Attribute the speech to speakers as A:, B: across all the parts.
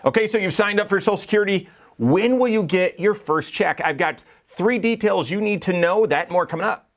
A: Okay, so you've signed up for Social Security. When will you get your first check? I've got 3 details you need to know. That and more coming up.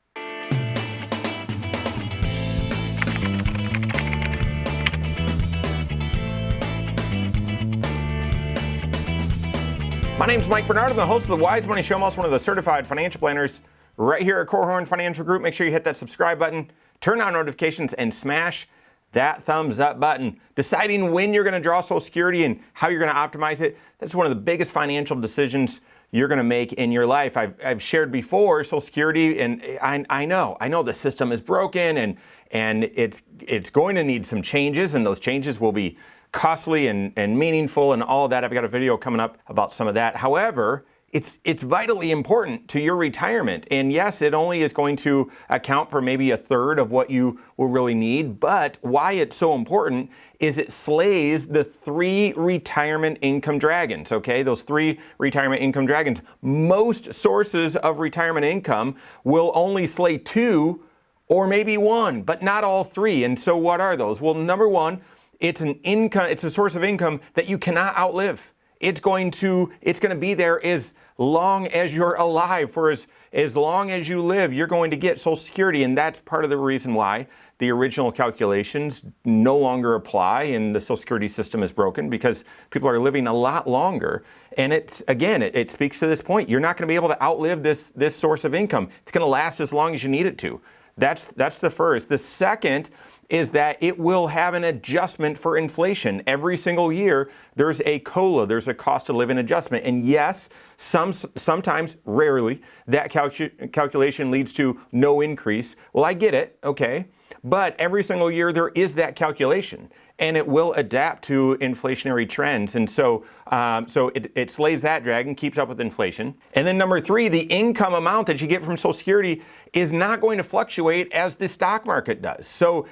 A: My name's Mike Bernard. I'm the host of the Wise Money Show. I'm also one of the certified financial planners right here at Korhorn Financial Group. Make sure you hit that subscribe button, turn on notifications, and smash that thumbs up button. Deciding when you're going to draw Social Security and how you're going to optimize it, that's one of the biggest financial decisions you're going to make in your life. I've shared before Social Security, and I know the system is broken, and it's going to need some changes, and those changes will be costly and meaningful and all of that. I've got a video coming up about some of that. However, it's vitally important to your retirement. And yes, it only is going to account for maybe 1/3 of what you will really need. But why it's so important is it slays the 3 retirement income dragons, okay? Those 3 retirement income dragons. Most sources of retirement income will only slay 2 or maybe 1, but not all 3. And so what are those? Well, number 1, it's a source of income that you cannot outlive. It's going to be there as long as you're alive. For as long as you live, you're going to get Social Security. And that's part of the reason why the original calculations no longer apply and the Social Security system is broken, because people are living a lot longer. And it speaks to this point. You're not going to be able to outlive this source of income. It's going to last as long as you need it to. That's the first. The second is that it will have an adjustment for inflation. Every single year, there's a COLA, there's a cost of living adjustment. And yes, sometimes, rarely, that calculation leads to no increase. Well, I get it, okay? But every single year, there is that calculation, and it will adapt to inflationary trends. And so it slays that dragon, keeps up with inflation. And then number 3, the income amount that you get from Social Security is not going to fluctuate as the stock market does. So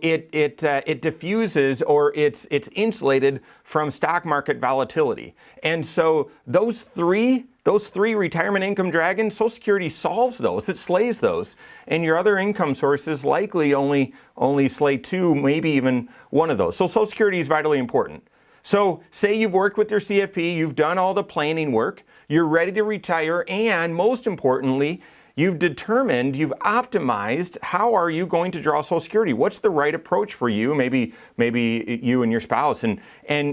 A: it diffuses, or it's insulated from stock market volatility. And so those three retirement income dragons, Social Security solves those. It slays those. And your other income sources likely only slay 2, maybe even 1 of those. So Social Security is vitally important. So say you've worked with your CFP, you've done all the planning work, you're ready to retire, and most importantly, you've optimized how are you going to draw Social Security? What's the right approach for you, maybe you and your spouse, and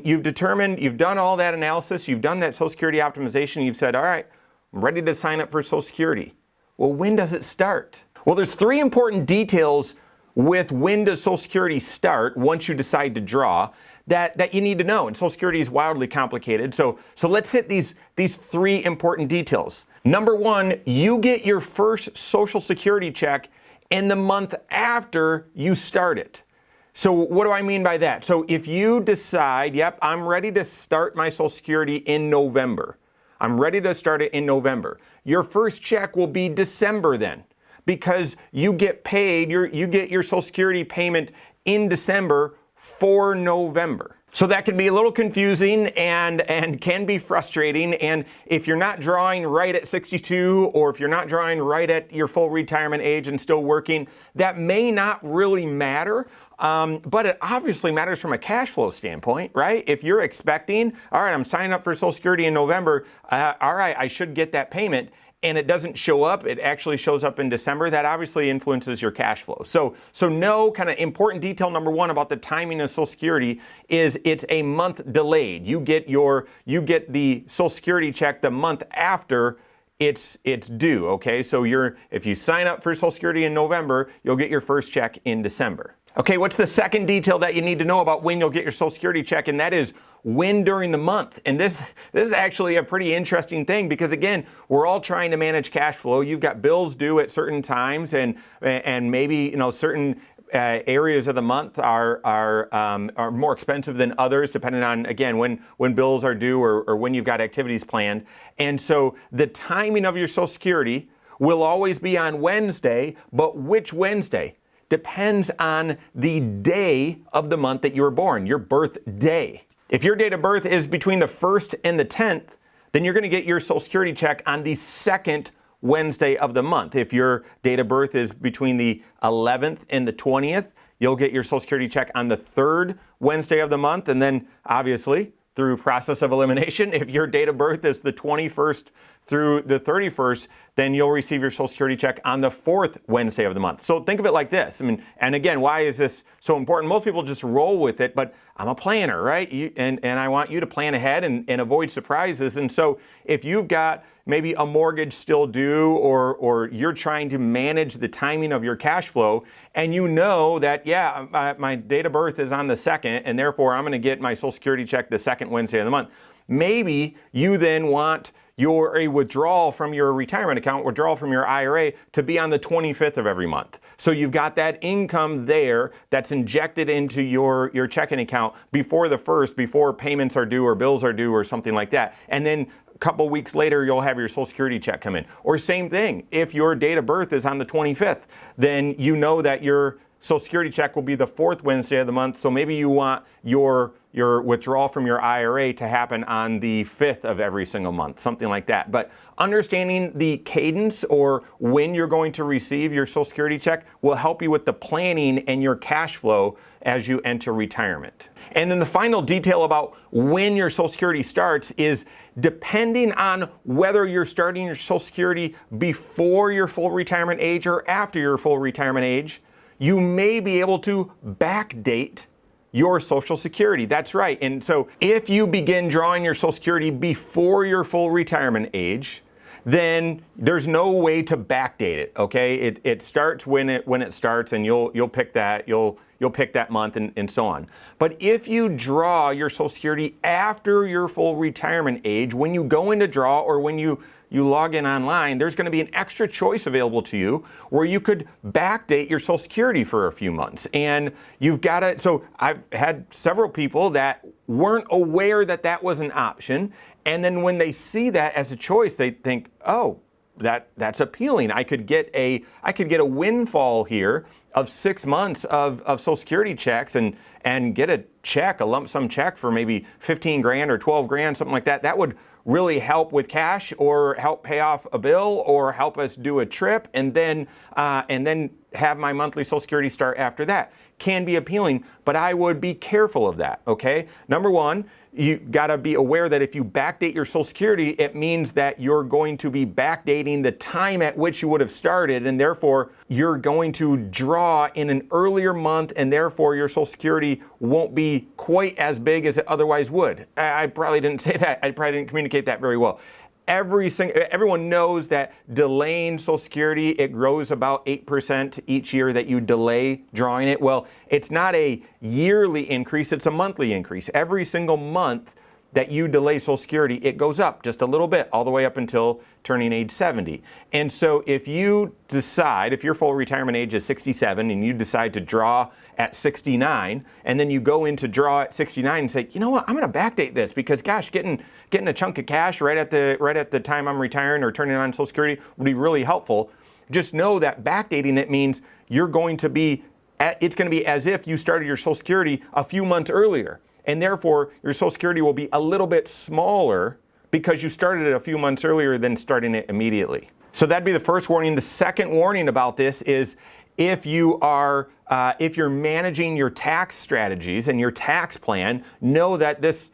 A: you've determined, you've done all that analysis, you've done that Social Security optimization, you've said, all right, I'm ready to sign up for Social Security. Well, when does it start? Well, there's 3 important details with when does Social Security start once you decide to draw that you need to know. And Social Security is wildly complicated. So let's hit these 3 important details. Number 1, you get your first Social Security check in the month after you start it. So what do I mean by that? So if you decide, yep, I'm ready to start my Social Security in November. I'm ready to start it in November. Your first check will be December then, because you get paid, you get your Social Security payment in December for November. So that can be a little confusing and can be frustrating. And if you're not drawing right at 62, or if you're not drawing right at your full retirement age and still working, that may not really matter. But it obviously matters from a cash flow standpoint, right? If you're expecting, all right, I'm signing up for Social Security in November, all right, I should get that payment, and it doesn't show up, it actually shows up in December, that obviously influences your cash flow. So no kind of important detail number 1 about the timing of Social Security is it's a month delayed. You get the Social Security check the month after it's due, okay? So if you sign up for Social Security in November, you'll get your first check in December. Okay, what's the second detail that you need to know about when you'll get your Social Security check? And that is when during the month. And this is actually a pretty interesting thing, because again, we're all trying to manage cash flow. You've got bills due at certain times, and maybe certain areas of the month are more expensive than others, depending on, again, when bills are due or when you've got activities planned. And so the timing of your Social Security will always be on Wednesday, but which Wednesday depends on the day of the month that you were born, your birth day. If your date of birth is between the 1st and the 10th, then you're going to get your Social Security check on the 2nd Wednesday of the month. If your date of birth is between the 11th and the 20th, you'll get your Social Security check on the 3rd Wednesday of the month. And then obviously through process of elimination. If your date of birth is the 21st through the 31st, then you'll receive your Social Security check on the 4th Wednesday of the month. So think of it like this. I mean, and again, why is this so important? Most people just roll with it, but I'm a planner, right? And I want you to plan ahead and avoid surprises. And so if you've got maybe a mortgage still due, or you're trying to manage the timing of your cash flow, and you know that, yeah, my date of birth is on the 2nd, and therefore I'm going to get my Social Security check the 2nd Wednesday of the month. Maybe you then want a withdrawal from your retirement account, withdrawal from your IRA to be on the 25th of every month. So you've got that income there that's injected into your checking account before the 1st, before payments are due or bills are due or something like that. And then a couple weeks later, you'll have your Social Security check come in. Or same thing, if your date of birth is on the 25th, then you know that your Social Security check will be the 4th Wednesday of the month. So maybe you want your withdrawal from your IRA to happen on the 5th of every single month, something like that. But understanding the cadence or when you're going to receive your Social Security check will help you with the planning and your cash flow as you enter retirement. And then the final detail about when your Social Security starts is depending on whether you're starting your Social Security before your full retirement age or after your full retirement age, you may be able to backdate your Social Security. That's right. And so if you begin drawing your Social Security before your full retirement age, then there's no way to backdate it. Okay, it starts when it starts, and you'll pick that you'll pick that month and so on. But if you draw your Social Security after your full retirement age, when you go into draw or when you log in online, there's going to be an extra choice available to you where you could backdate your Social Security for a few months. And you've got to, so I've had several people that weren't aware that that was an option. And then when they see that as a choice, they think, oh, that's appealing. I could get a windfall here of 6 months of Social Security checks and get a lump sum check for maybe 15 grand or 12 grand, something like that. That would really help with cash or help pay off a bill or help us do a trip and then have my monthly Social Security start after that. Can be appealing, but I would be careful of that, okay? Number one, you gotta be aware that if you backdate your Social Security, it means that you're going to be backdating the time at which you would have started, and therefore you're going to draw in an earlier month, and therefore your Social Security won't be quite as big as it otherwise would. I probably didn't say that. I probably didn't communicate that very well. Everyone knows that delaying Social Security, it grows about 8% each year that you delay drawing it. Well, it's not a yearly increase, it's a monthly increase. Every single month that you delay Social Security, it goes up just a little bit all the way up until turning age 70. And so if you decide, if your full retirement age is 67 and you decide to draw at 69, and then you go into draw at 69 and say, you know what, I'm going to backdate this because gosh, getting a chunk of cash right at the time I'm retiring or turning on Social Security would be really helpful. Just know that backdating it means you're going to be, it's going to be as if you started your Social Security a few months earlier. And therefore, your Social Security will be a little bit smaller because you started it a few months earlier than starting it immediately. So that'd be the first warning. The second warning about this is if you're managing your tax strategies and your tax plan, know that this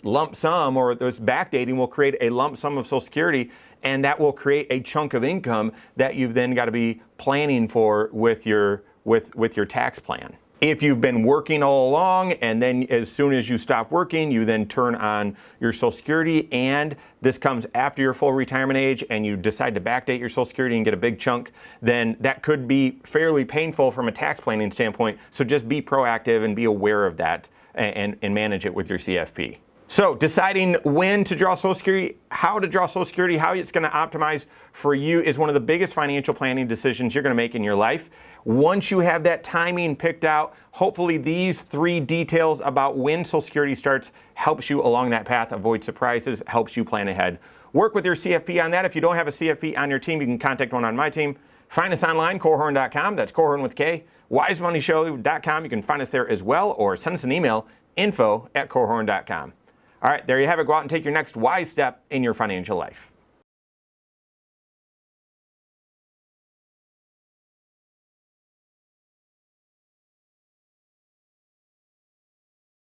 A: lump sum or this backdating will create a lump sum of Social Security, and that will create a chunk of income that you've then got to be planning for with your tax plan. If you've been working all along and then as soon as you stop working, you then turn on your Social Security and this comes after your full retirement age and you decide to backdate your Social Security and get a big chunk, then that could be fairly painful from a tax planning standpoint. So just be proactive and be aware of that and manage it with your CFP. So deciding when to draw Social Security, how to draw Social Security, how it's going to optimize for you is one of the biggest financial planning decisions you're going to make in your life. Once you have that timing picked out, hopefully these 3 details about when Social Security starts helps you along that path, avoid surprises, helps you plan ahead. Work with your CFP on that. If you don't have a CFP on your team, you can contact one on my team. Find us online, Korhorn.com. That's Korhorn with K. WiseMoneyShow.com. You can find us there as well, or send us an email, info@Korhorn.com. All right, there you have it. Go out and take your next wise step in your financial life.